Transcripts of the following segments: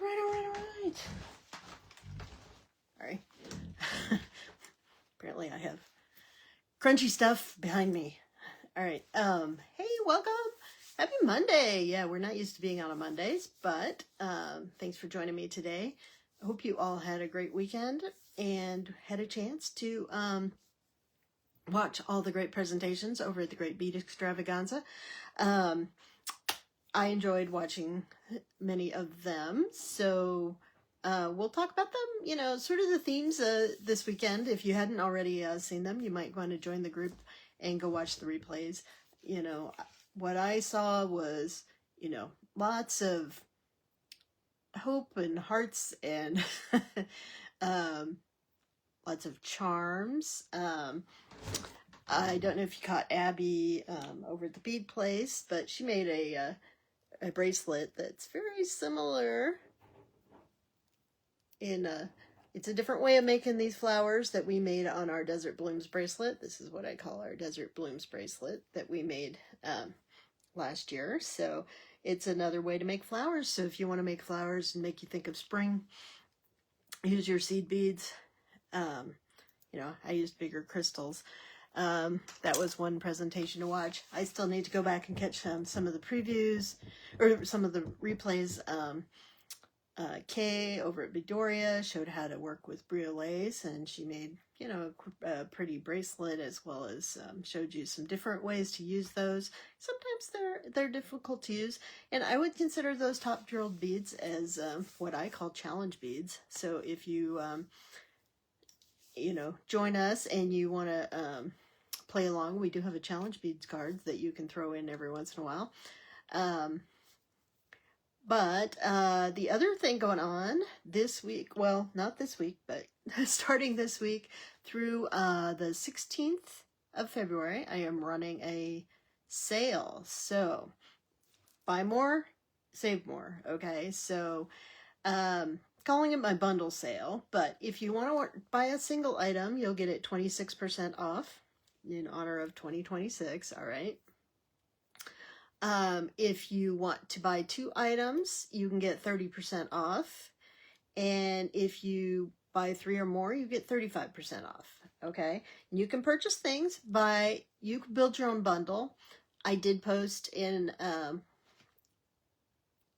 right. All right. Apparently I have crunchy stuff behind me. All right. Hey, welcome. Happy Monday. Yeah, we're not used to being on Mondays, but thanks for joining me today. I hope you all had a great weekend and had a chance to watch all the great presentations over at the Great Bead Extravaganza. I enjoyed watching many of them, so we'll talk about them, you know, sort of the themes this weekend. If you hadn't already seen them, you might want to join the group and go watch the replays. You know, what I saw was, you know, lots of hope and hearts and lots of charms. I don't know if you caught Abby over at the bead place, but she made a bracelet that's very similar in it's a different way of making these flowers that we made on our Desert Blooms bracelet. This is what I call our Desert Blooms bracelet that we made last year. So it's another way to make flowers. So if you want to make flowers and make you think of spring, use your seed beads. You know, I used bigger crystals. That was one presentation to watch. I still need to go back and catch some of the previews or some of the replays. Kay over at Midoriya showed how to work with briolets, and she made, you know, a pretty bracelet, as well as showed you some different ways to use those. Sometimes they're difficult to use, and I would consider those top jeweled beads as what I call challenge beads. So if you you know, join us and you want to play along, we do have a challenge beads card that you can throw in every once in a while. But the other thing going on this week, well, not this week, but starting this week through the 16th of February, I am running a sale. So buy more, save more. Okay, so calling it my bundle sale, but if you want to buy a single item, you'll get it 26% off in honor of 2026. All right. If you want to buy 2 items, you can get 30% off. And if you buy 3 or more, you get 35% off. Okay. And you can purchase things you can build your own bundle. I did post in,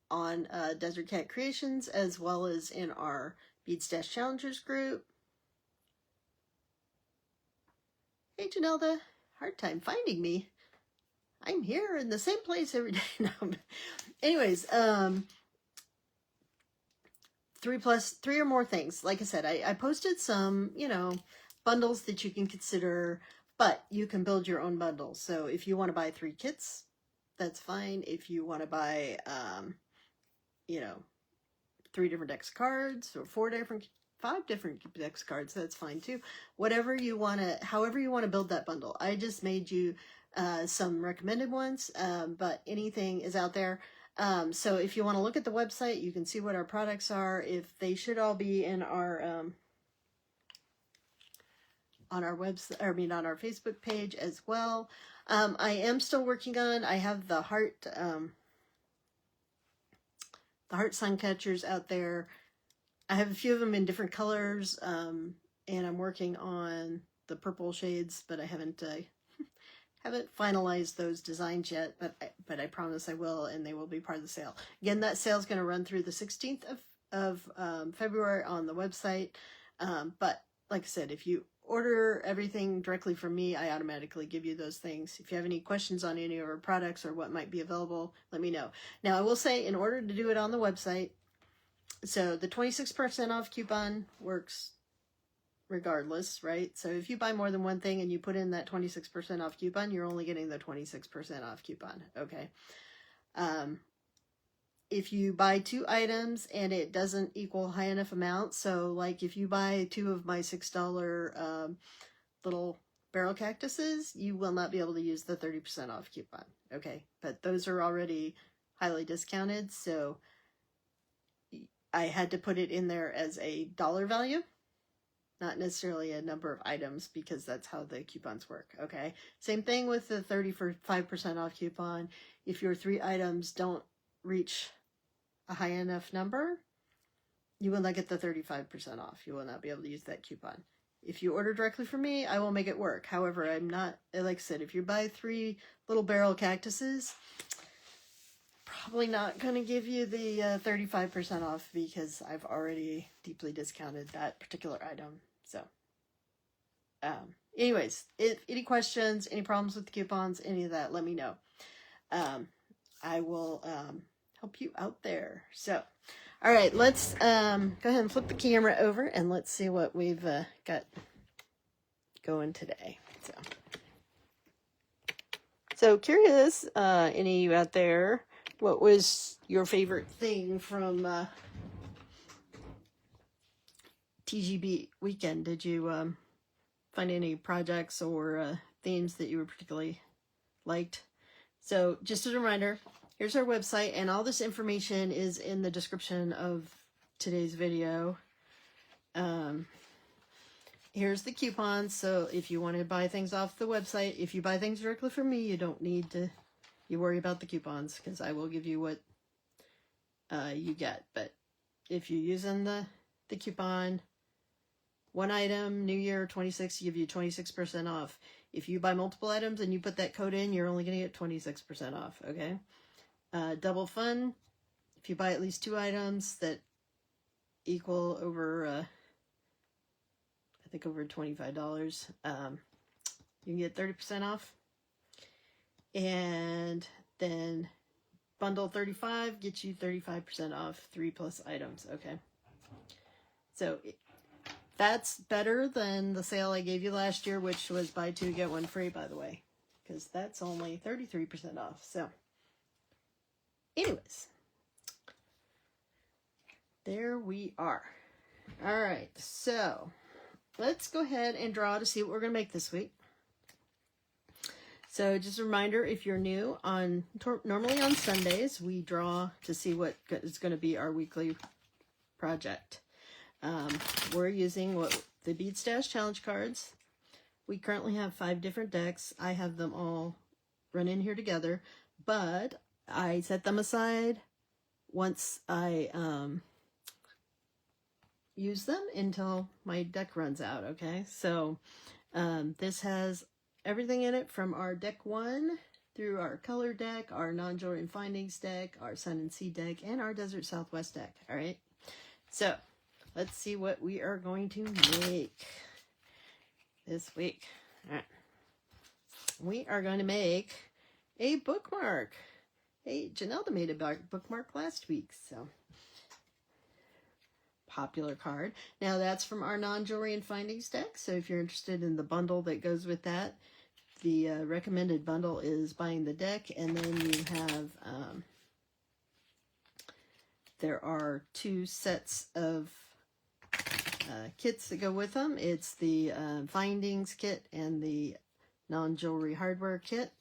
on Desert Cat Creations, as well as in our Bead Stash Challengers group. Hey, Janelda, hard time finding me. I'm here in the same place every day. No, anyways, 3 or more things. Like I said, I posted some, you know, bundles that you can consider, but you can build your own bundle. So if you want to buy 3 kits, that's fine. If you want to buy, you know, 3 different decks of cards or 5 different decks of cards, that's fine too. Whatever you want to, however you want to build that bundle. I just made you some recommended ones, but anything is out there. So if you want to look at the website, you can see what our products are. If they should all be in our on our website, on our Facebook page as well. I am still working on. I have the heart sun catchers out there. I have a few of them in different colors, and I'm working on the purple shades, but I haven't finalized those designs yet, but I promise I will, and they will be part of the sale. Again, that sale is going to run through the 16th of February on the website. But like I said, if you order everything directly from me, I automatically give you those things. If you have any questions on any of our products or what might be available, let me know. Now, I will say, in order to do it on the website, so the 26% off coupon works regardless, right? So if you buy more than one thing and you put in that 26% off coupon, you're only getting the 26% off coupon, okay? If you buy 2 items and it doesn't equal high enough amount, so like if you buy 2 of my $6 little barrel cactuses, you will not be able to use the 30% off coupon, okay? But those are already highly discounted, so I had to put it in there as a dollar value, not necessarily a number of items, because that's how the coupons work, okay? Same thing with the 35% off coupon. If your 3 items don't reach a high enough number, you will not get the 35% off. You will not be able to use that coupon. If you order directly from me, I will make it work. However, I'm not, like I said, if you buy 3 little barrel cactuses, probably not going to give you the 35% off because I've already deeply discounted that particular item. So, anyways, if any questions, any problems with the coupons, any of that, let me know. I will help you out there. So, all right, let's go ahead and flip the camera over and let's see what we've got going today. So curious, any of you out there, what was your favorite thing from TGB weekend? Did you find any projects or themes that you were particularly liked? So just as a reminder, here's our website, and all this information is in the description of today's video. Here's the coupons, so if you want to buy things off the website, if you buy things directly from me, you don't need to worry about the coupons, because I will give you what you get. But if you're using the coupon, one item, New Year 26, give you 26% off. If you buy multiple items and you put that code in, you're only going to get 26% off, okay? Double fun, if you buy at least 2 items that equal over, I think over $25, you can get 30% off. And then bundle 35 gets you 35% off 3+ items, okay? So that's better than the sale I gave you last year, which was buy 2, get 1 free, by the way, because that's only 33% off. So anyways, there we are. All right, so let's go ahead and draw to see what we're going to make this week. So just a reminder, if you're new, normally on Sundays, we draw to see what is going to be our weekly project. We're using the Bead Stash challenge cards. We currently have 5 different decks. I have them all run in here together, but I set them aside once I use them until my deck runs out, okay? So this has everything in it from our deck 1 through our color deck, our non-jewelry and findings deck, our sun and sea deck, and our desert southwest deck, all right? So let's see what we are going to make this week. All right. We are going to make a bookmark. Hey, Janelda made a bookmark last week, so popular card. Now that's from our non-jewelry and findings deck, so if you're interested in the bundle that goes with that, the recommended bundle is buying the deck, and then you have, there are 2 sets of kits that go with them. It's the findings kit and the non-jewelry hardware kit.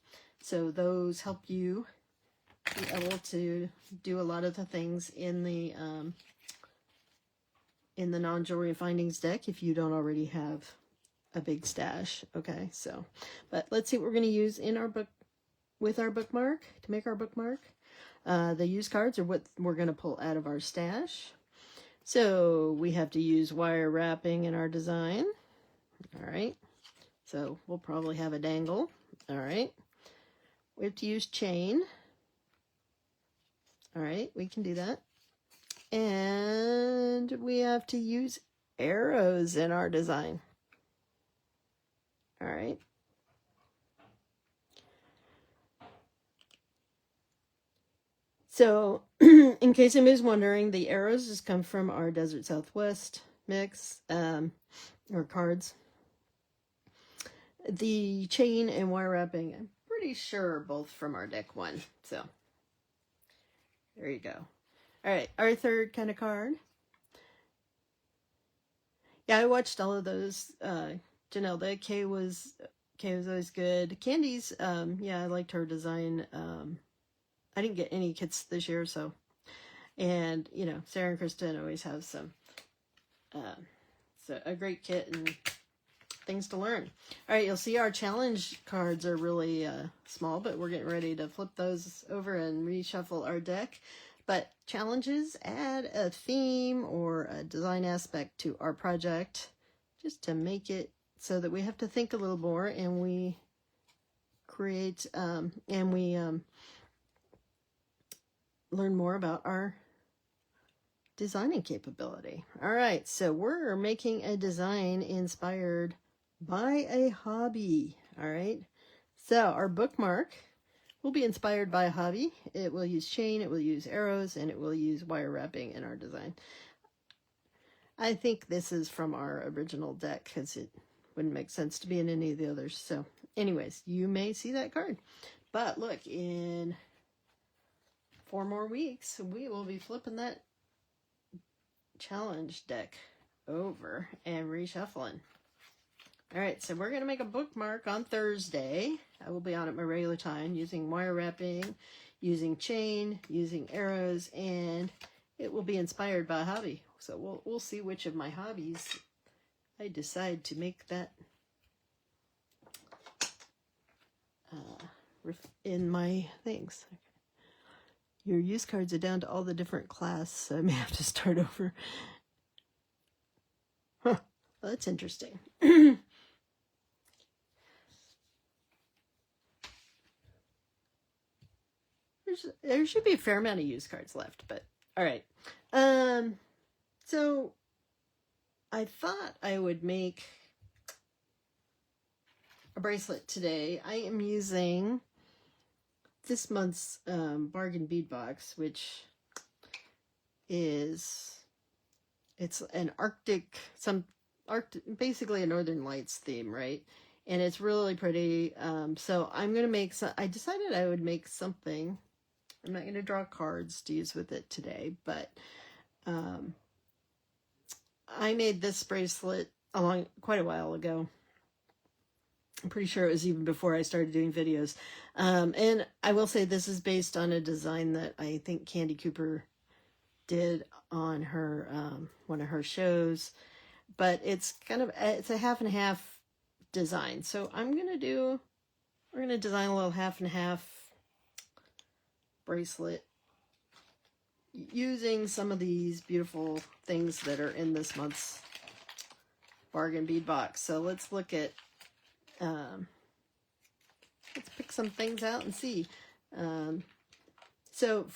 So those help you be able to do a lot of the things in the non-jewelry findings deck if you don't already have a big stash. Okay, so but let's see what we're going to use in our book with our bookmark to make our bookmark. The used cards are what we're going to pull out of our stash. So we have to use wire wrapping in our design. All right, so we'll probably have a dangle. All right, we have to use chain. All right, we can do that. And we have to use arrows in our design. All right. So, in case anybody's wondering, the arrows just come from our Desert Southwest mix, or cards. The chain and wire wrapping, I'm pretty sure both from our deck 1. So, there you go. All right, our third kind of card. Yeah, I watched all of those. Janelda, Kay was always good. Candy's, yeah, I liked her design. I didn't get any kits this year, so. And, you know, Sarah and Kristen always have some, so a great kit and things to learn. All right, you'll see our challenge cards are really small, but we're getting ready to flip those over and reshuffle our deck. But challenges add a theme or a design aspect to our project just to make it so that we have to think a little more, and we create and we learn more about our designing capability. All right, so we're making a design inspired by a hobby. All right, so our bookmark will be inspired by a hobby. It will use chain, it will use arrows, and it will use wire wrapping in our design. I think this is from our original deck because it wouldn't make sense to be in any of the others. So anyways, you may see that card. But look, in 4 more weeks, we will be flipping that challenge deck over and reshuffling. All right, so we're going to make a bookmark on Thursday. I will be on at my regular time using wire wrapping, using chain, using arrows, and it will be inspired by a hobby. So we'll see which of my hobbies I decide to make that in my things. Your use cards are down to all the different class, so I may have to start over. Huh, well, that's interesting. There should be a fair amount of use cards left, but all right. So I thought I would make a bracelet today. I am using this month's bargain bead box, which is, it's an basically a Northern Lights theme, right? And it's really pretty. So I'm going to make some, I decided I would make something. I'm not going to draw cards to use with it today, but I made this bracelet quite a while ago. I'm pretty sure it was even before I started doing videos. And I will say this is based on a design that I think Candy Cooper did on her one of her shows. But it's it's a half and half design. So we're going to design a little half and half bracelet using some of these beautiful things that are in this month's bargain bead box. So let's look at let's pick some things out and see. So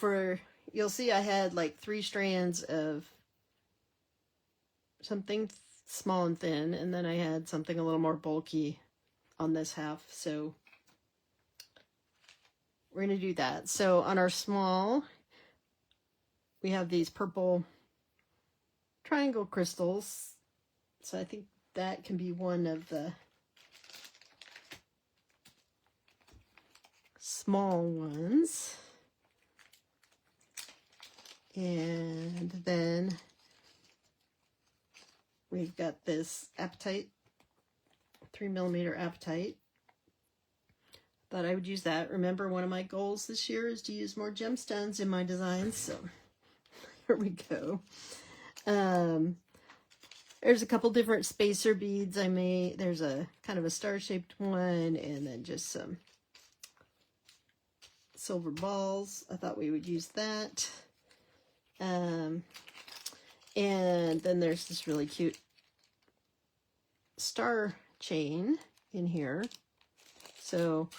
you'll see I had like 3 strands of something small and thin, and then I had something a little more bulky on this half. So we're going to do that. So on our small, we have these purple triangle crystals. So I think that can be one of the small ones. And then we've got this apatite, 3mm apatite. Thought I would use that. Remember, one of my goals this year is to use more gemstones in my designs, so here we go. There's a couple different spacer beads I made. There's a kind of a star-shaped one, and then just some silver balls. I thought we would use that. And then there's this really cute star chain in here. So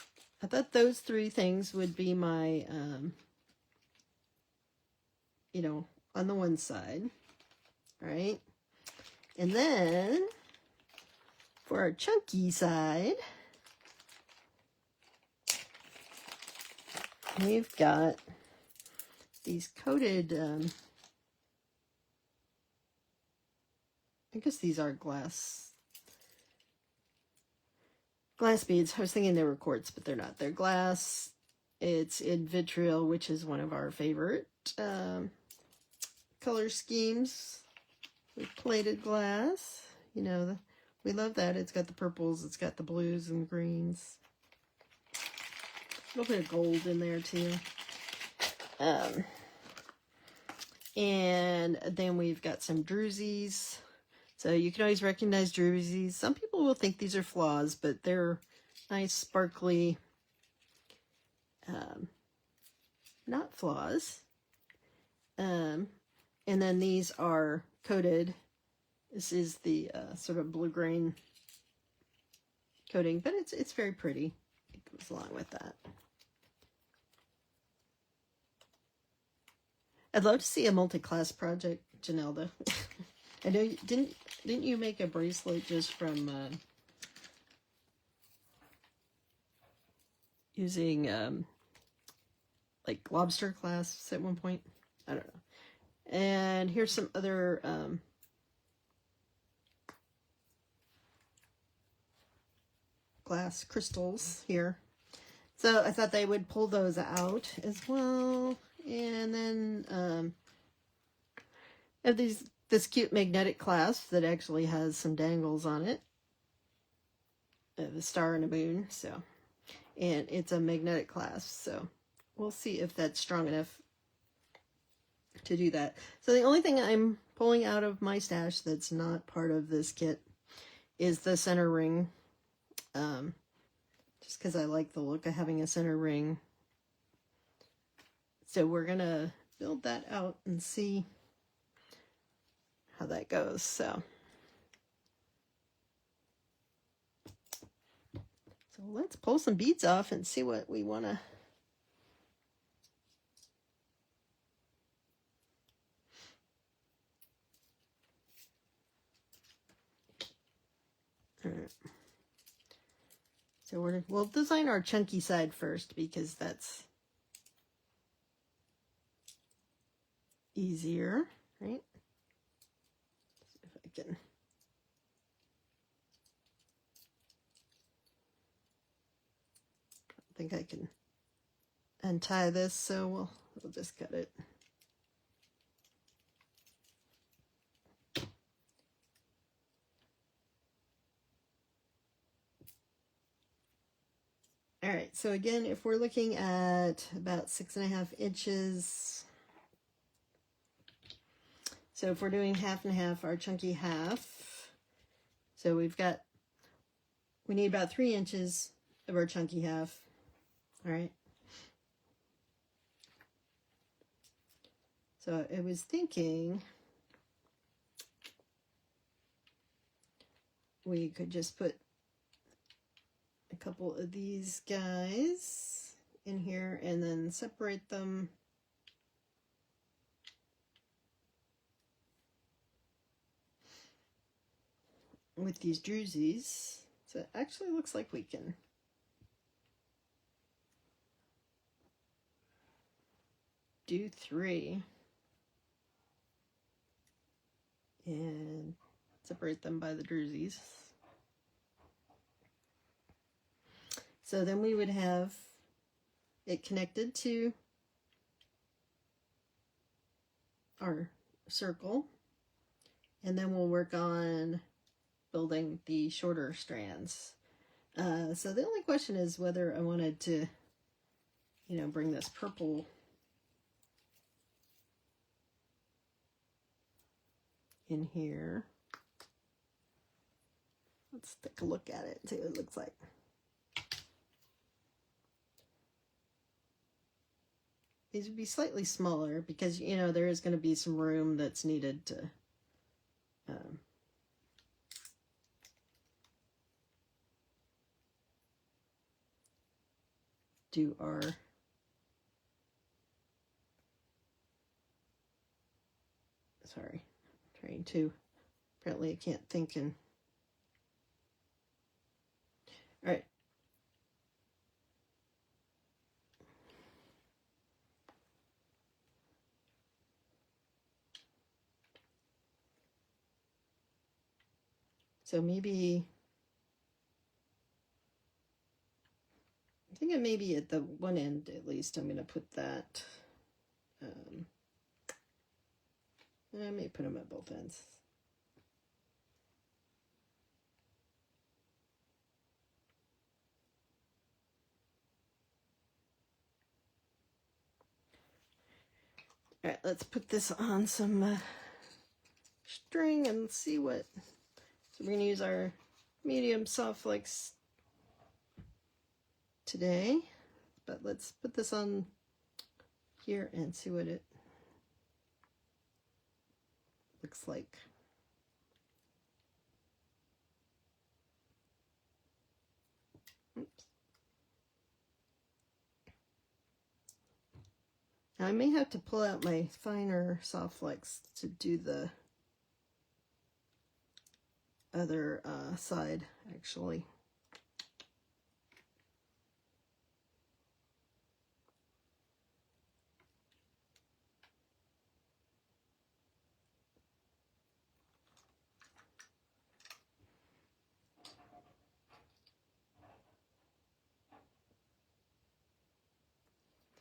I thought those 3 things would be my, on the one side, right? And then for our chunky side, we've got these coated, I guess these are glass beads. I was thinking they were quartz, but they're not. They're glass. It's in vitriol, which is one of our favorite color schemes with plated glass. We love that. It's got the purples, it's got the blues and greens. A little bit of gold in there too. And then we've got some druzies. So you can always recognize druzies. Some people will think these are flaws, but they're nice, sparkly, not flaws. And then these are coated. This is the sort of blue grain coating, but it's very pretty. It goes along with that. I'd love to see a multi-class project, Janelda. I know didn't you make a bracelet just from using like lobster clasps at one point? I don't know. And here's some other glass crystals here. So I thought they would pull those out as well. And then have this cute magnetic clasp that actually has some dangles on it. The star and a moon. So, and it's a magnetic clasp. So we'll see if that's strong enough to do that. So the only thing I'm pulling out of my stash that's not part of this kit is the center ring. Just because I like the look of having a center ring. So we're going to build that out and see how that goes. So let's pull some beads off and see what we want to. All right. So we'll design our chunky side first because that's easier, right? See if I can. I think I can untie this, so we'll just cut it. All right, so again, if we're looking at about 6.5 inches, so if we're doing half and half, our chunky half, so we need about 3 inches of our chunky half, all right? So I was thinking we could just put a couple of these guys in here and then separate them with these drusies. So it actually looks like we can do 3 and separate them by the drusies. So then we would have it connected to our circle, and then we'll work on building the shorter strands. So the only question is whether I wanted to, bring this purple in here. Let's take a look at it and see what it looks like. These would be slightly smaller because, there is going to be some room that's needed to do our trying to, apparently I can't think and, all right. So maybe, I think maybe at the one end at least, I'm going to put that. I may put them at both ends. All right, let's put this on some string and see what. So we're going to use our medium soft flex today, but let's put this on here and see what it looks like. Oops. Now I may have to pull out my finer soft flex to do the other side, actually.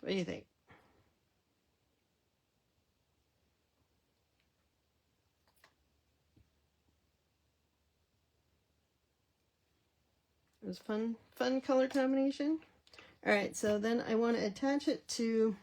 What do you think? It was fun color combination. All right, so then I want to attach it to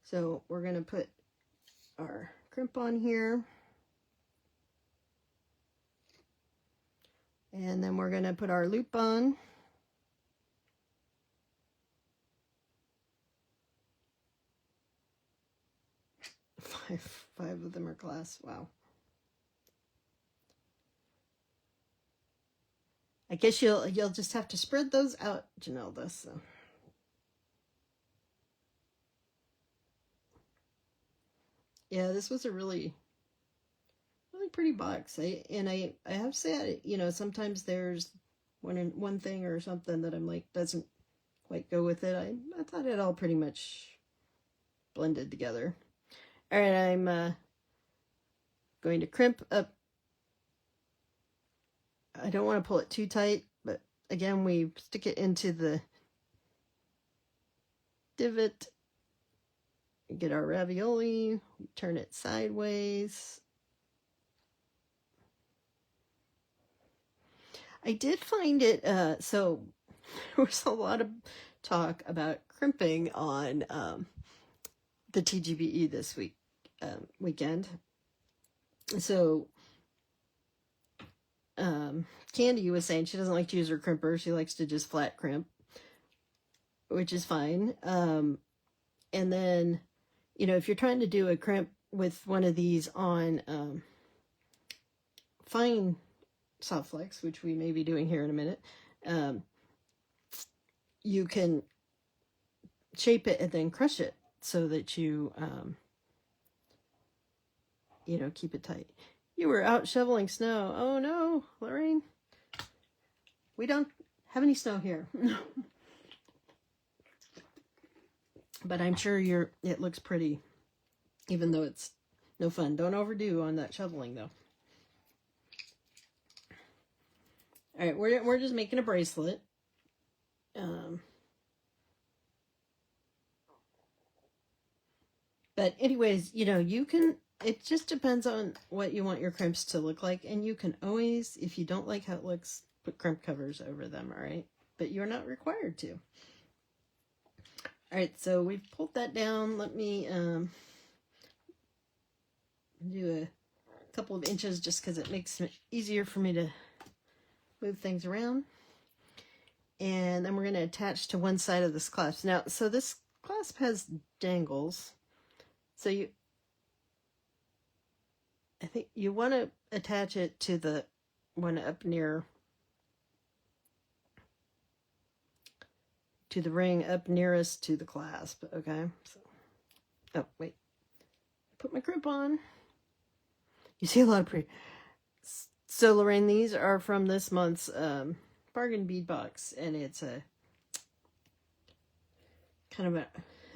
so we're going to put our crimp on here. And then we're going to put our loop on. Five of them are glass. Wow. I guess you'll just have to spread those out, Janelda. So. Yeah, this was a really pretty box. I have said, you know, sometimes there's one thing or something that I'm like doesn't quite go with it. I thought it all pretty much blended together. All right, I'm going to crimp up. I don't want to pull it too tight, but again, we stick it into the divot, get our ravioli, turn it sideways. I did find it, so there was a lot of talk about crimping on the TGBE this weekend. So Candy was saying she doesn't like to use her crimper. She likes to just flat crimp, which is fine. And then, you know, if you're trying to do a crimp with one of these on fine soft flex, which we may be doing here in a minute, you can shape it and then crush it so that you, you know, keep it tight. You were out shoveling snow. Oh no, Lorraine. We don't have any snow here. But I'm sure it looks pretty, even though it's no fun. Don't overdo on that shoveling though. All right, we're just making a bracelet. But anyways, you know, it just depends on what you want your crimps to look like. And you can always, if you don't like how it looks, put crimp covers over them, all right? But you're not required to. All right, so we've pulled that down. Let me do a couple of inches just because it makes it easier for me to move things around. And then we're going to attach to one side of this clasp. Now, so this clasp has dangles. So I think you want to attach it to the one up near, to the ring up nearest to the clasp, okay? So, oh, wait. Put my crimp on. You see a lot of pretty. So, Lorraine, these are from this month's bargain bead box, and it's a kind of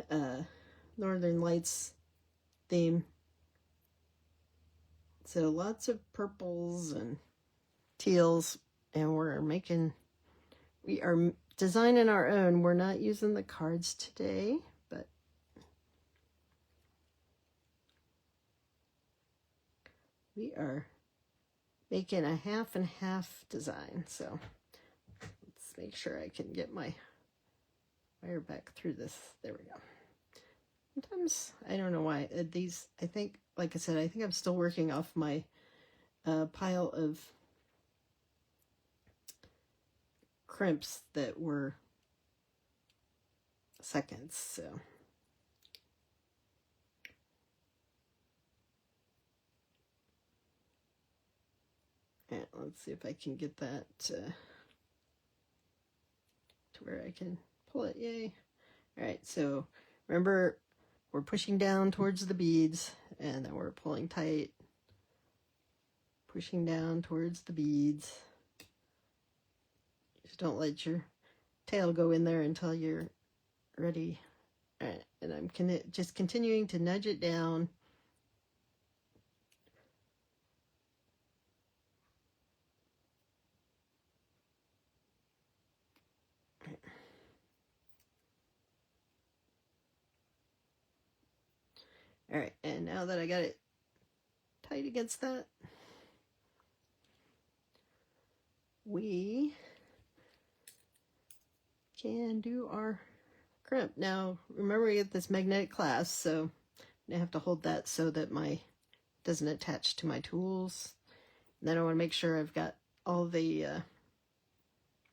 a Northern Lights theme. So lots of purples and teals, and we are designing our own. We're not using the cards today, but we are making a half and half design. So let's make sure I can get my wire back through this. There we go. Sometimes, I don't know why, these, I think, like I said, I think I'm still working off my pile of crimps that were seconds, so. And let's see if I can get that to where I can pull it. Yay. All right, so remember, we're pushing down towards the beads, and then we're pulling tight, pushing down towards the beads. Just don't let your tail go in there until you're ready. All right, and I'm just continuing to nudge it down. All right, and now that I got it tight against that, we can do our crimp. Now, remember, we get this magnetic clasp, so I have to hold that so that my doesn't attach to my tools. And then I want to make sure I've got all the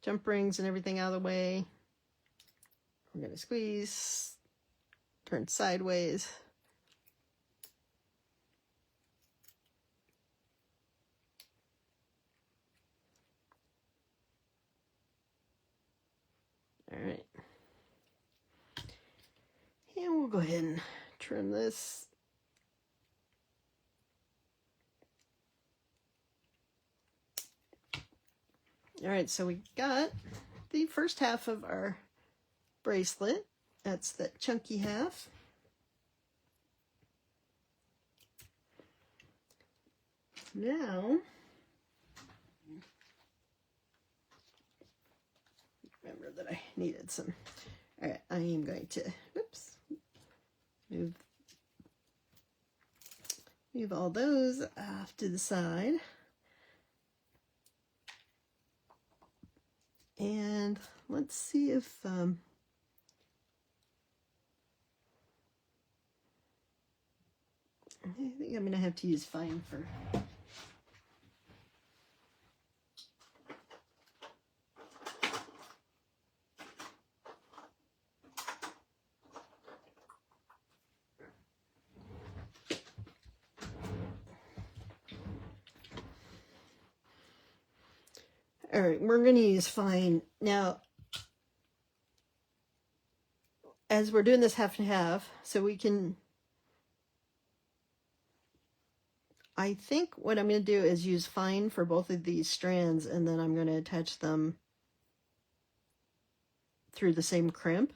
jump rings and everything out of the way. We're going to squeeze, turn sideways. All right. And we'll go ahead and trim this. All right, so we got the first half of our bracelet. That's the chunky half. Now, remember that I needed some. All right, I am going to, oops, move all those off to the side. And let's see if I think I'm going to have to use fine for. All right, we're going to use fine. Now, as we're doing this half and half, so we can, I think what I'm going to do is use fine for both of these strands, and then I'm going to attach them through the same crimp.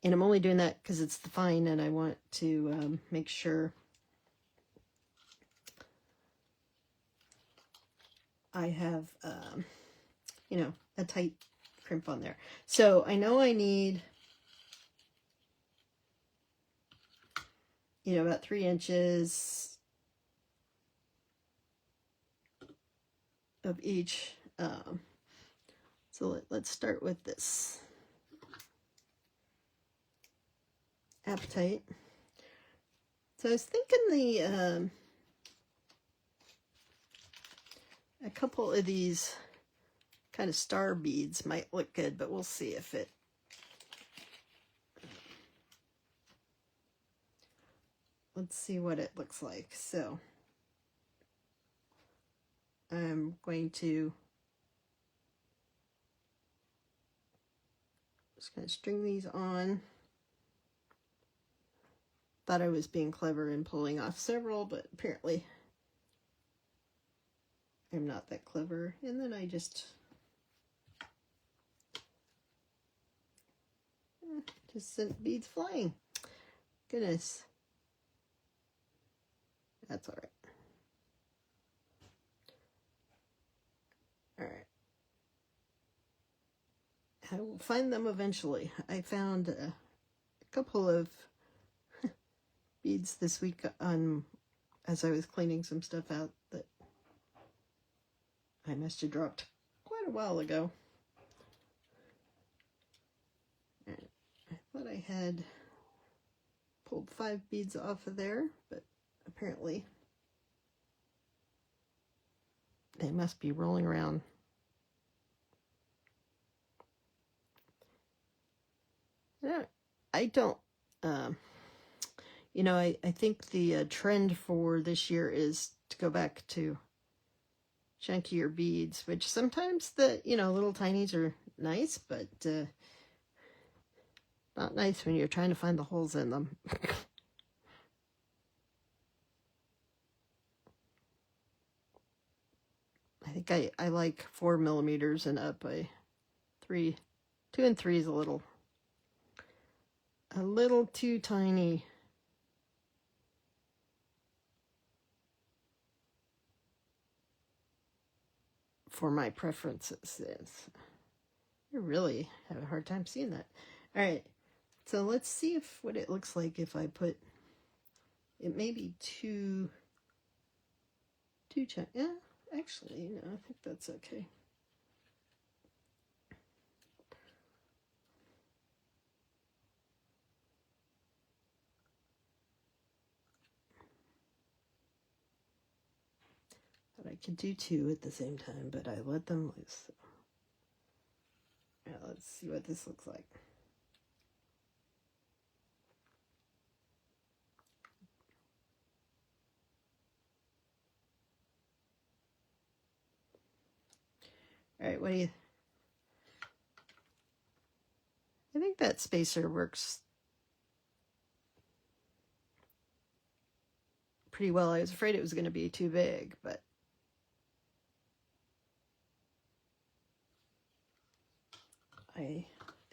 And I'm only doing that because it's the fine, and I want to make sure I have, you know, a tight crimp on there. So I know I need, you know, about 3 inches of each. So let's start with this appetite. So I was thinking the a couple of these kind of star beads might look good, but we'll see if it. Let's see what it looks like. So I'm going to just kind of string these on. Thought I was being clever in pulling off several, but apparently I'm not that clever. And then I just sent beads flying. Goodness. That's all right. All right. I will find them eventually. I found a couple of beads this week as I was cleaning some stuff out that I must have dropped quite a while ago. thought I had pulled 5 beads off of there, but apparently they must be rolling around. Yeah, I don't, you know, I think the trend for this year is to go back to chunkier beads, which sometimes the, you know, little tinies are nice, but not nice when you're trying to find the holes in them. I think I like 4 millimeters and up. 2 and 3 is a little too tiny. For my preferences. Yes. I really have a hard time seeing that. All right, so let's see what it looks like if I put, it may be too yeah, actually, no, I think that's okay. But I could do 2 at the same time, but I let them loose. So. Yeah, let's see what this looks like. All right, what do you... I think that spacer works pretty well. I was afraid it was going to be too big, but I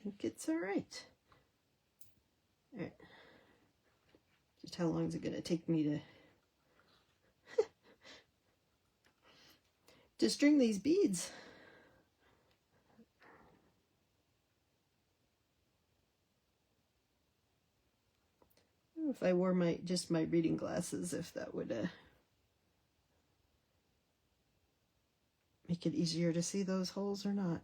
think it's all right. All right. Just how long is it going to take me to string these beads? If I wore just my reading glasses, if that would make it easier to see those holes or not.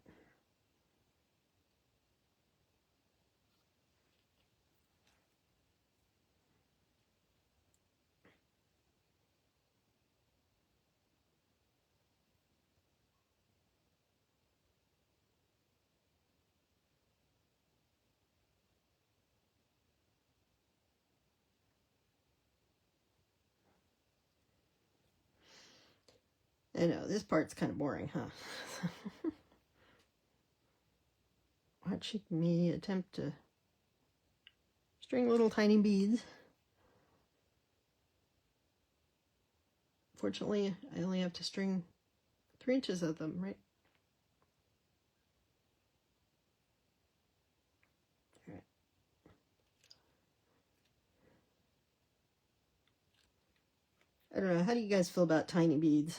I know, this part's kind of boring, huh? Watching me attempt to string little tiny beads. Fortunately, I only have to string 3 inches of them, right? All right. I don't know, how do you guys feel about tiny beads?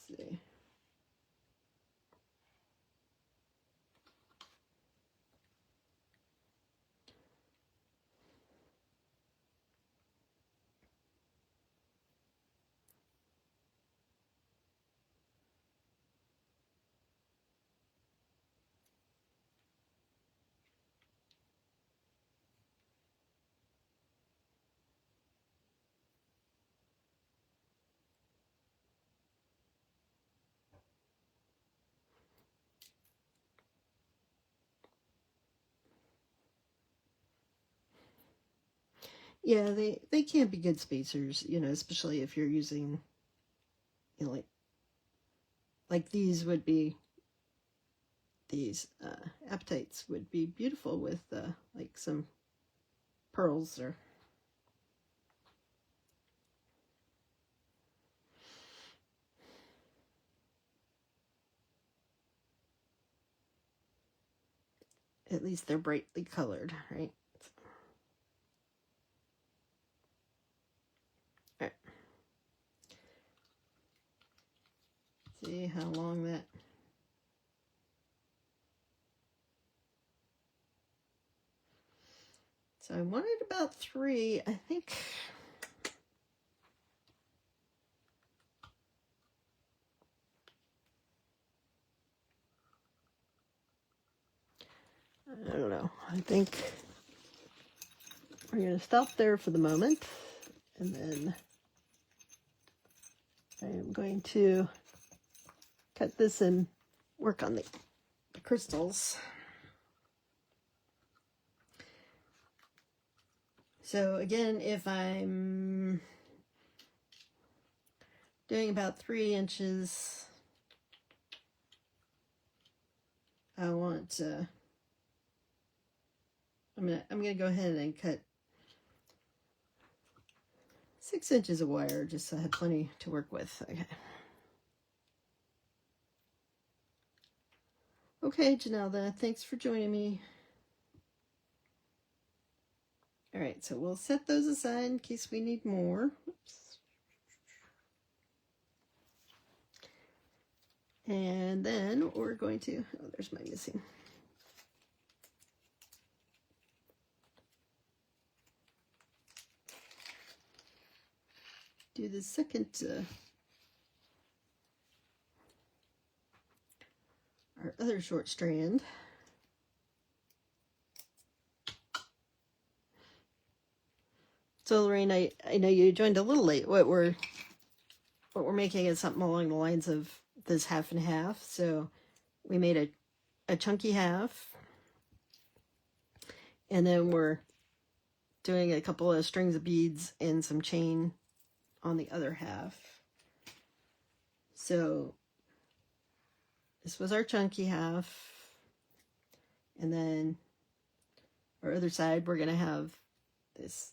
Let's see. Yeah, they can be good spacers, you know, especially if you're using, you know, like these would be, these apatites would be beautiful with like some pearls or... At least they're brightly colored, right? All right. See how long that So I wanted about 3, I think. I don't know. I think we're going to stop there for the moment. And then I am going to cut this and work on the crystals. So again, if I'm doing about 3 inches, I want I'm gonna go ahead and cut 6 inches of wire, just so I have plenty to work with. Okay, Janelda, thanks for joining me. All right, so we'll set those aside in case we need more. Oops. And then we're going to, oh, there's my missing. Do the second, our other short strand. So Lorraine, I know you joined a little late. What we're making is something along the lines of this half and half. So we made a chunky half, and then we're doing a couple of strings of beads and some chain on the other half. So this was our chunky half, and then our other side we're gonna have this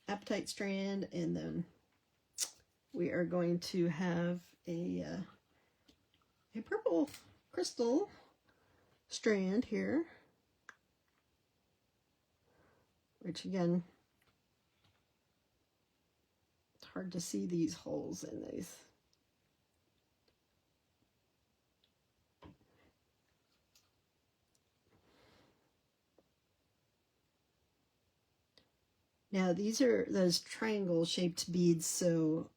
apatite strand, and then we are going to have a purple crystal strand here, which again, it's hard to see these holes in these. Now these are those triangle shaped beads, so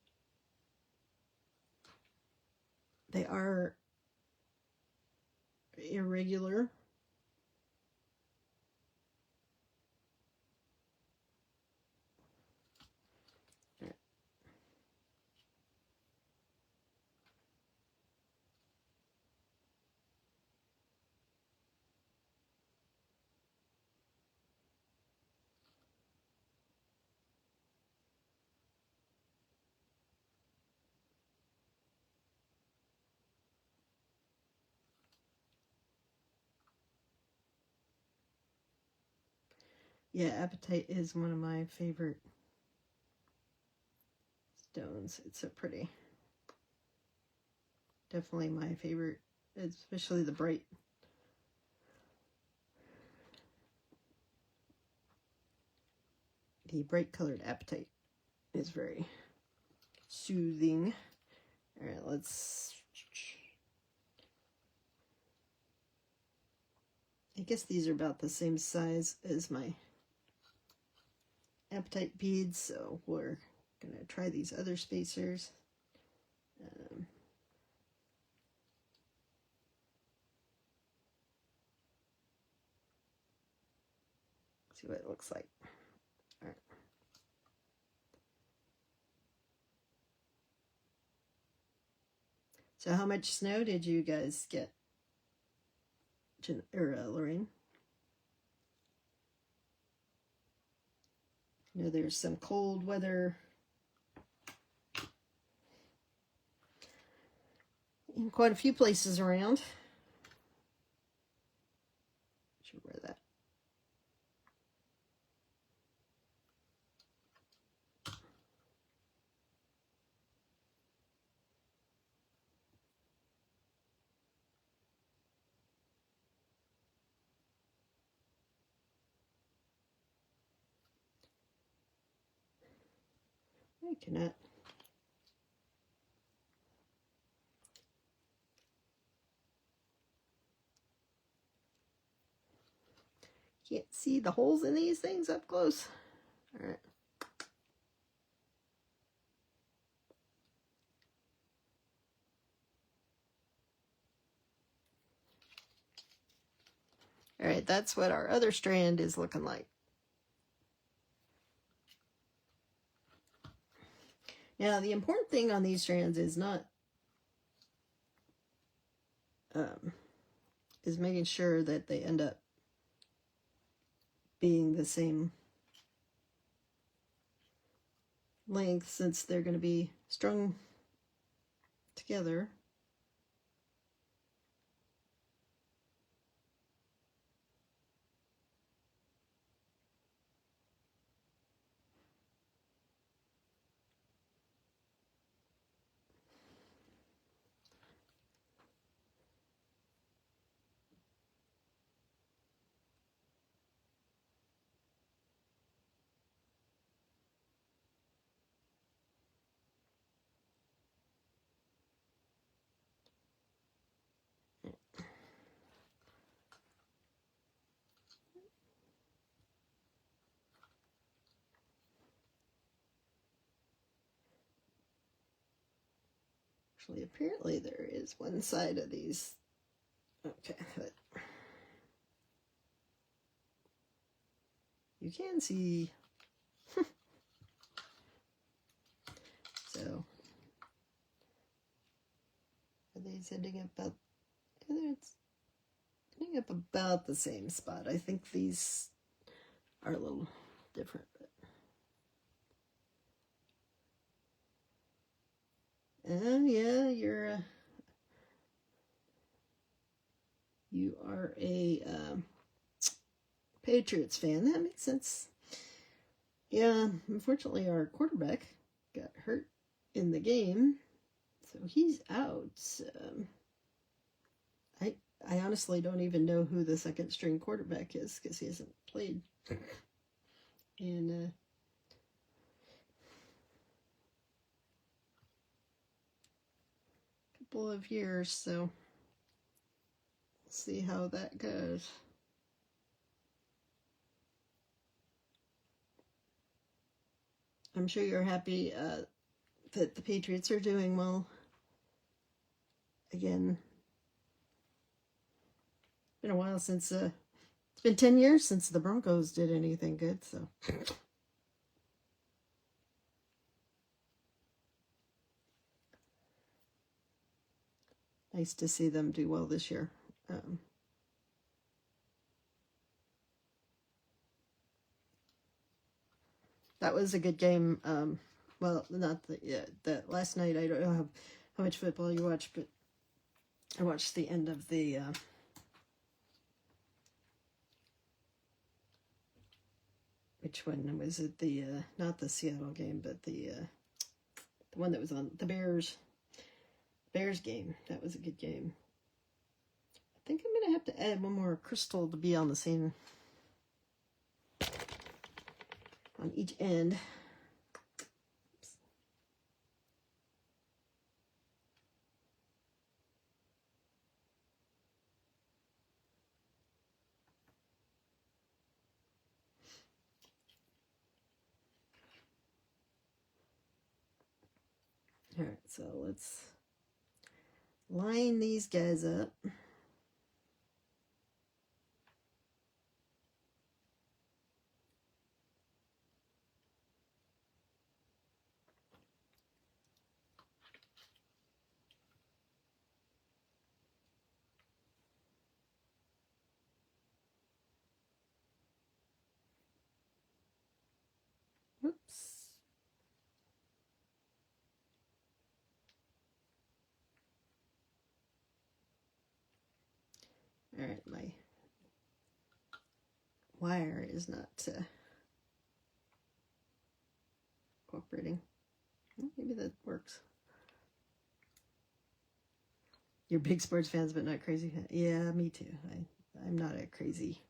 they are irregular. Yeah, apatite is one of my favorite stones. It's so pretty. Definitely my favorite, especially the bright. The bright colored apatite is very soothing. All right, let's, I guess these are about the same size as my apatite beads, so we're gonna try these other spacers. See what it looks like. All right. So how much snow did you guys get, Lorraine? You know, there's some cold weather in quite a few places around. Should wear that. I cannot. Can't see the holes in these things up close. All right. All right, that's what our other strand is looking like. Now, the important thing on these strands is not is making sure that they end up being the same length, since they're going to be strung together. Actually, apparently there is one side of these. Okay, but you can see. So, are these ending up it's ending up about the same spot. I think these are a little different, but yeah, you are a Patriots fan. That makes sense. Yeah, unfortunately, our quarterback got hurt in the game, so he's out. I honestly don't even know who the second string quarterback is, because he hasn't played in a couple of years, so we'll see how that goes. I'm sure you're happy that the Patriots are doing well. Again, it's been a while since, it's been 10 years since the Broncos did anything good, so. Nice to see them do well this year. That was a good game. Well, not the last night. I don't know how much football you watch, but I watched the end of the which one was it? The not the Seattle game, but the one that was on the Bears game. That was a good game. I think I'm gonna have to add one more crystal to be on the same on each end. Oops. All right, so let's line these guys up. Whoops. All right, my wire is not cooperating. Well, maybe that works. You're big sports fans, but not crazy fans. Yeah, me too. I'm not a crazy.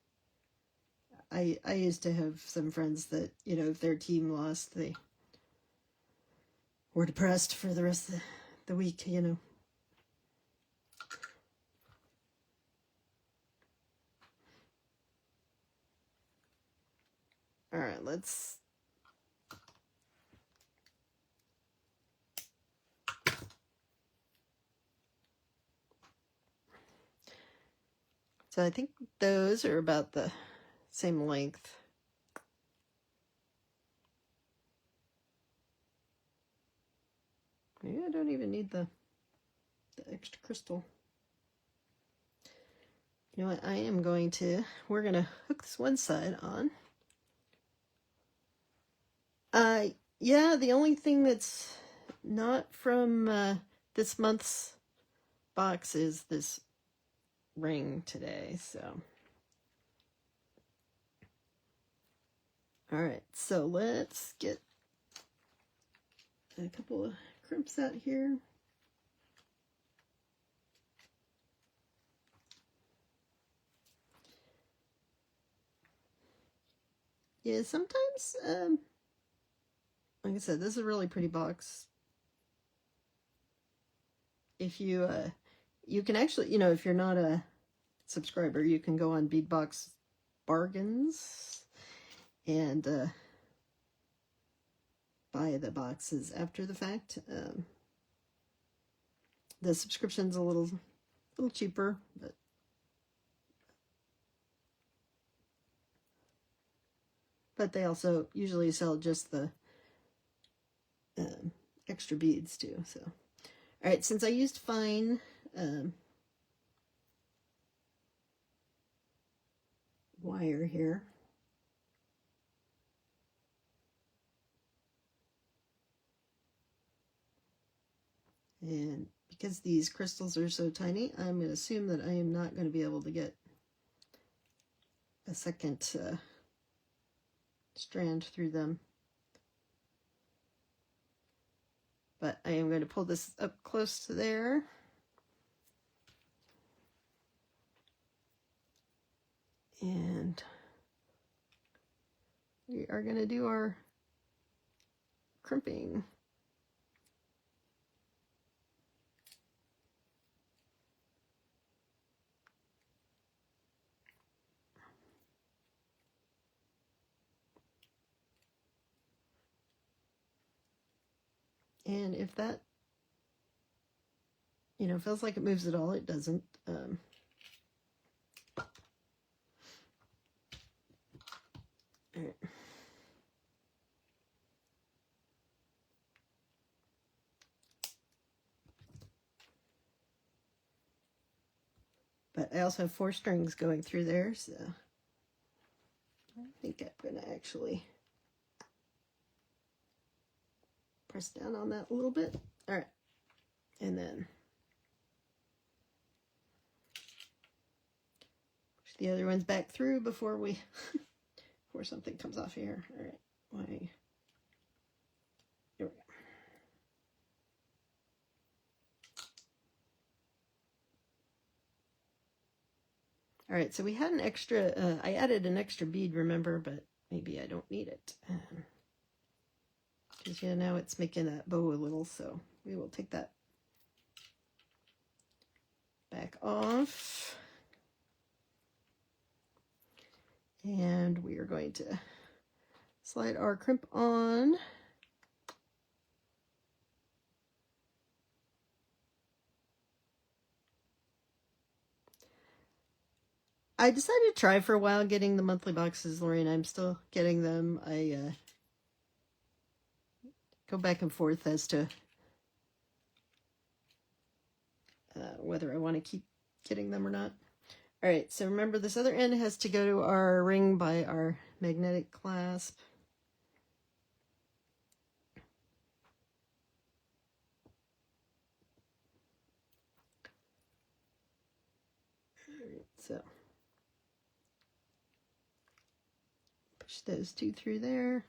I used to have some friends that, you know, if their team lost, they were depressed for the rest of the week, you know. All right, let's... So I think those are about the same length. Maybe I don't even need the extra crystal. You know what, we're going to hook this one side on. Yeah, the only thing that's not from this month's box is this ring today, so. All right, so let's get a couple of crimps out here. Yeah, sometimes, like I said, this is a really pretty box. If you, you can actually, if you're not a subscriber, you can go on Bead Box Bargains and buy the boxes after the fact. The subscription's a little cheaper, but they also usually sell just the extra beads too. So, all right, since I used fine wire here, and because these crystals are so tiny, I'm going to assume that I am not going to be able to get a second strand through them. But I am going to pull this up close to there. And we are going to do our crimping. And if that, feels like it moves at all, it doesn't. All right. But I also have 4 strings going through there, so I think I'm going to actually press down on that a little bit. All right. And then push the other ones back through before before something comes off here. All right. Here we go. All right, so we had an extra, I added an extra bead, remember, but maybe I don't need it. Because, now it's making a bow a little, so we will take that back off. And we are going to slide our crimp on. I decided to try for a while getting the monthly boxes, Lorraine. I'm still getting them. I go back and forth as to whether I want to keep getting them or not. All right, so remember this other end has to go to our ring by our magnetic clasp. All right, so push those 2 through there.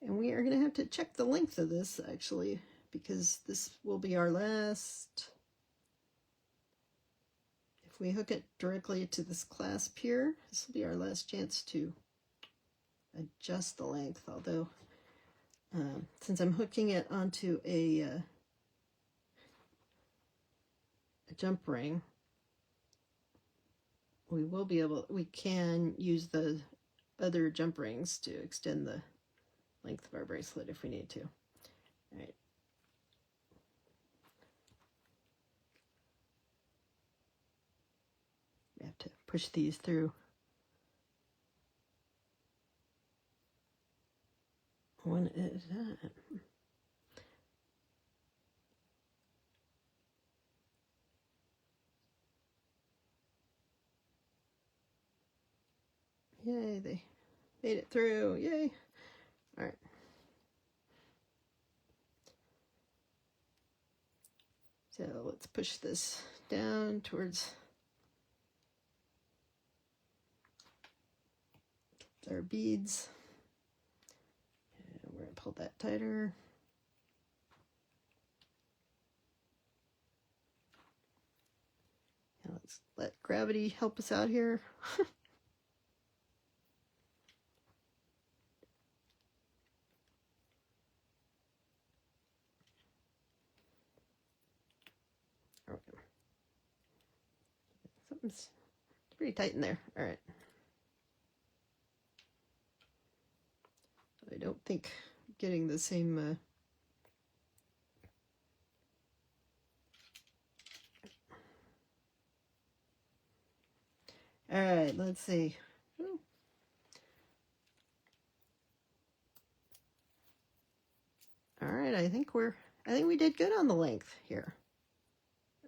And we are going to have to check the length of this, actually, because this will be our last. If we hook it directly to this clasp here, this will be our last chance to adjust the length, although since I'm hooking it onto a jump ring, we can use the other jump rings to extend the length of our bracelet if we need to. All right. We have to push these through. One at a time. Yay, they made it through. Yay. All right. So let's push this down towards our beads. And we're going to pull that tighter. And let's let gravity help us out here. Something's pretty tight in there. All right. I don't think I'm getting the same all right, let's see. All right, I think we did good on the length here.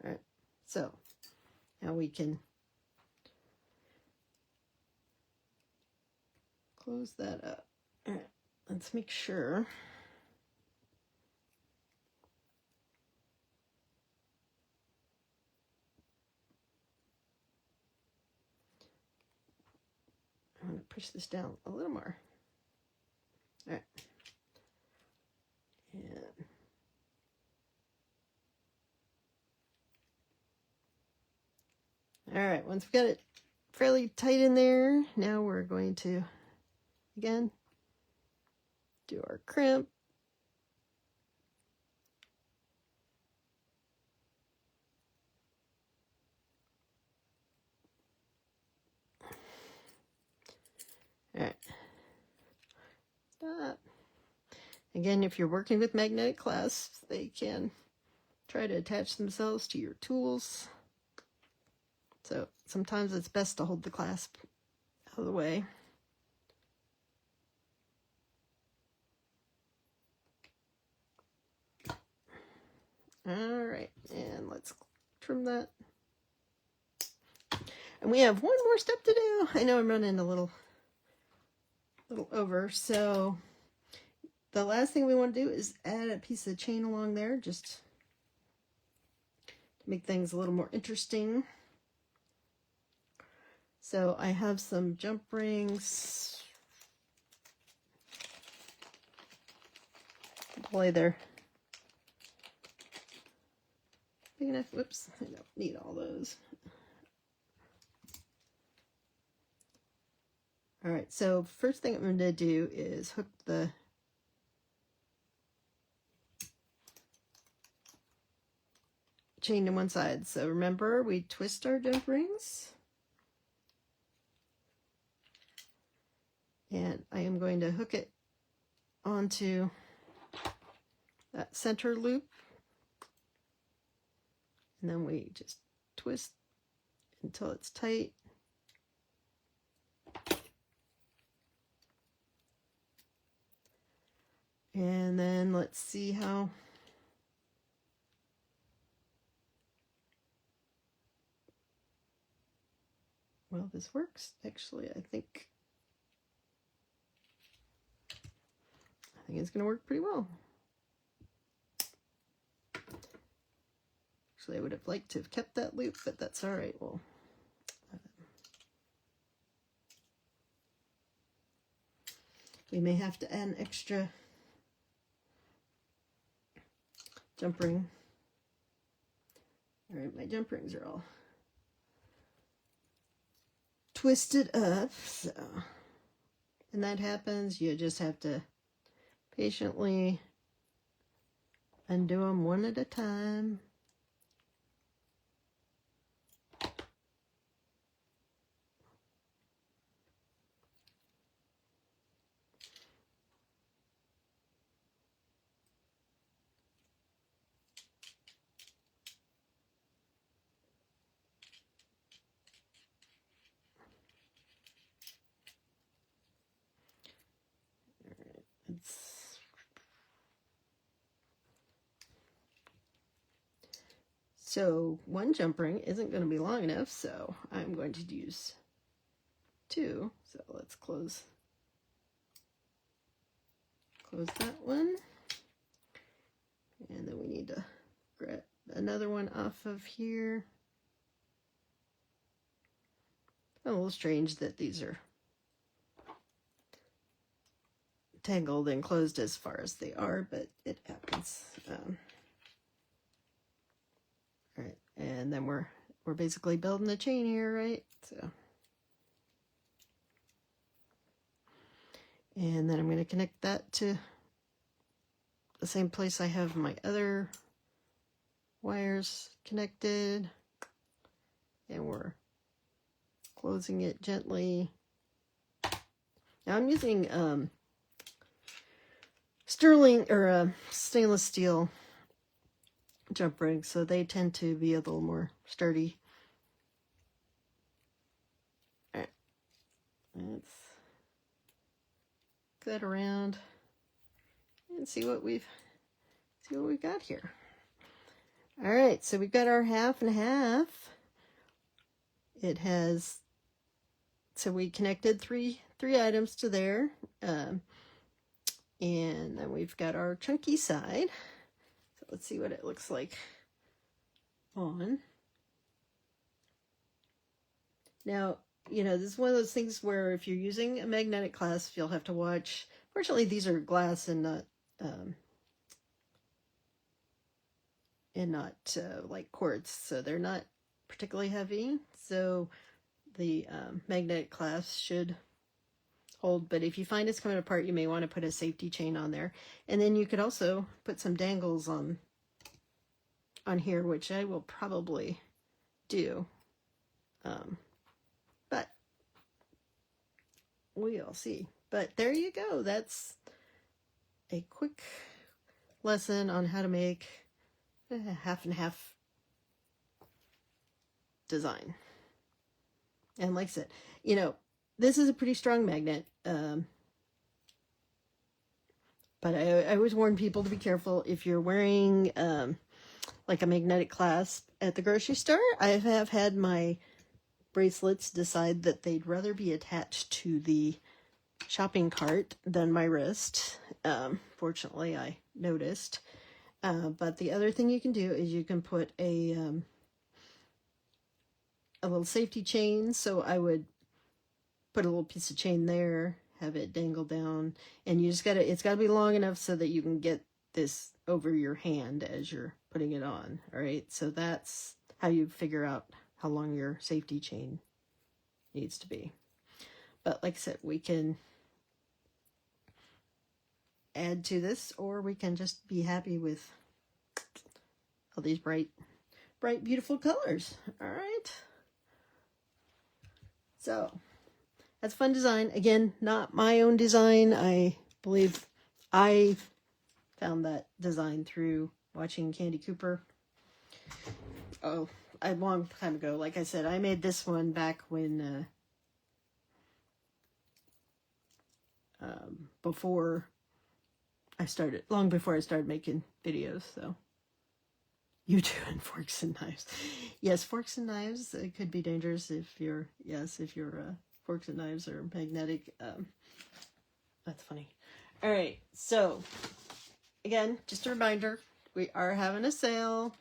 All right, so now we can close that up. All right, let's make sure. I'm going to push this down a little more. All right. And all right, once we've got it fairly tight in there, now we're going to, again, do our crimp. All right. Stop. Again, if you're working with magnetic clasps, they can try to attach themselves to your tools. So sometimes it's best to hold the clasp out of the way. All right, and let's trim that. And we have one more step to do. I know I'm running a little over, so the last thing we want to do is add a piece of chain along there, just to make things a little more interesting. So I have some jump rings. Boy, they're big enough. Whoops, I don't need all those. All right, so first thing I'm going to do is hook the chain to one side. So remember, we twist our jump rings. And I am going to hook it onto that center loop. And then we just twist until it's tight. And then let's see how well this works. Actually, I think it's going to work pretty well. Actually, I would have liked to have kept that loop, but that's all right. Well, we may have to add an extra jump ring. All right, my jump rings are all twisted up. So when that happens, you just have to patiently undo them one at a time. So one jump ring isn't going to be long enough, so I'm going to use 2. So let's close that one. And then we need to grab another one off of here. A little strange that these are tangled and closed as far as they are, but it happens. All right, and then we're basically building the chain here, right? So, and then I'm going to connect that to the same place I have my other wires connected, and we're closing it gently. Now I'm using sterling or stainless steel jump rings, so they tend to be a little more sturdy. All right, let's get around and see what we've got here. All right, so we've got our half and half. It has, so we connected three items to there, and then we've got our chunky side. So let's see what it looks like on. Now, you know, this is one of those things where if you're using a magnetic clasp, you'll have to watch. Fortunately, these are glass and not like quartz, so they're not particularly heavy. So the magnetic clasp should hold, but if you find it's coming apart, you may want to put a safety chain on there. And then you could also put some dangles on here, which I will probably do. But we'll see. But there you go. That's a quick lesson on how to make a half and half design. And like I said, you know, this is a pretty strong magnet. But I always warn people to be careful if you're wearing like a magnetic clasp at the grocery store. I have had my bracelets decide that they'd rather be attached to the shopping cart than my wrist. Fortunately, I noticed. But the other thing you can do is you can put a little safety chain. So I would put a little piece of chain there, have it dangle down, and you just it's gotta be long enough so that you can get this over your hand as you're putting it on. All right, so that's how you figure out how long your safety chain needs to be. But like I said, we can add to this, or we can just be happy with all these bright, beautiful colors. All right. So that's a fun design. Again, not my own design. I believe I found that design through watching Candy Cooper. Oh, a long time ago. Like I said, I made this one back when long before I started making videos. So you doing forks and knives? Yes, forks and knives. It could be dangerous if your forks and knives are magnetic. That's funny. All right, so again, just a reminder, we are having a sale.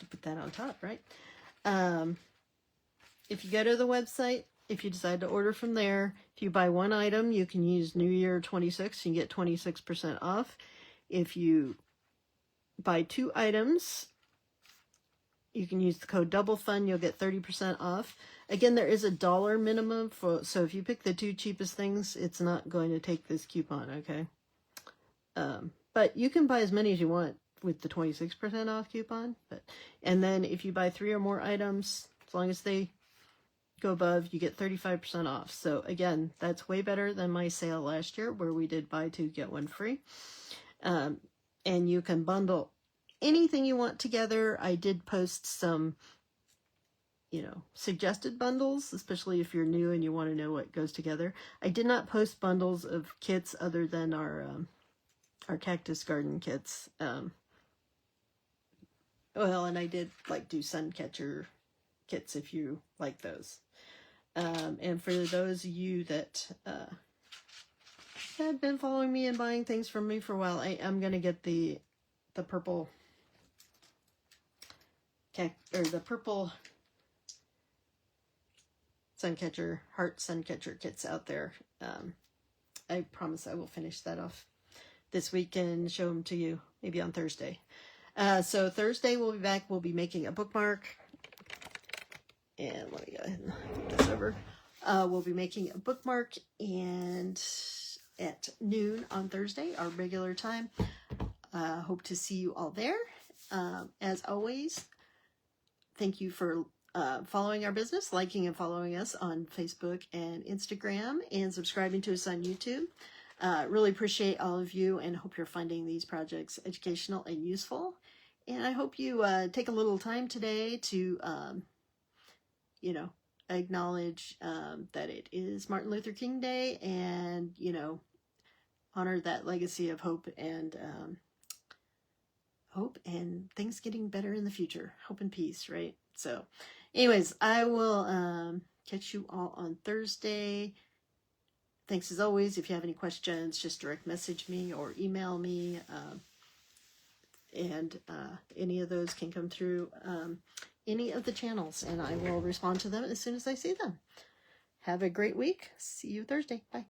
Put that on top, right? If you go to the website, if you decide to order from there, if you buy one item, you can use New Year 26 and get 26% off. If you buy 2 items, you can use the code DoubleFun, you'll get 30% off. Again, there is $1 minimum, so if you pick the 2 cheapest things, it's not going to take this coupon, okay? But you can buy as many as you want with the 26% off coupon. And then if you buy 3 or more items, as long as they go above, you get 35% off. So again, that's way better than my sale last year where we did buy 2, get 1 free. And you can bundle anything you want together. I did post some, suggested bundles, especially if you're new and you want to know what goes together. I did not post bundles of kits other than our cactus garden kits. Well, and I did like do sun catcher kits if you like those. And for those of you that have been following me and buying things from me for a while, I'm gonna get the purple the purple suncatcher, heart suncatcher kits out there. I promise I will finish that off this week and show them to you maybe on Thursday. So Thursday we'll be back. We'll be making a bookmark. And let me go ahead and flip this over. We'll be making a bookmark, and at noon on Thursday, our regular time. Hope to see you all there. As always, thank you for following our business, liking and following us on Facebook and Instagram, and subscribing to us on YouTube. Really appreciate all of you, and hope you're finding these projects educational and useful. And I hope you take a little time today to, acknowledge that it is Martin Luther King Day, and, honor that legacy of hope and things getting better in the future. Hope and peace, right? So anyways, I will catch you all on Thursday. Thanks as always. If you have any questions, just direct message me or email me. And any of those can come through any of the channels, and I will respond to them as soon as I see them. Have a great week. See you Thursday. Bye.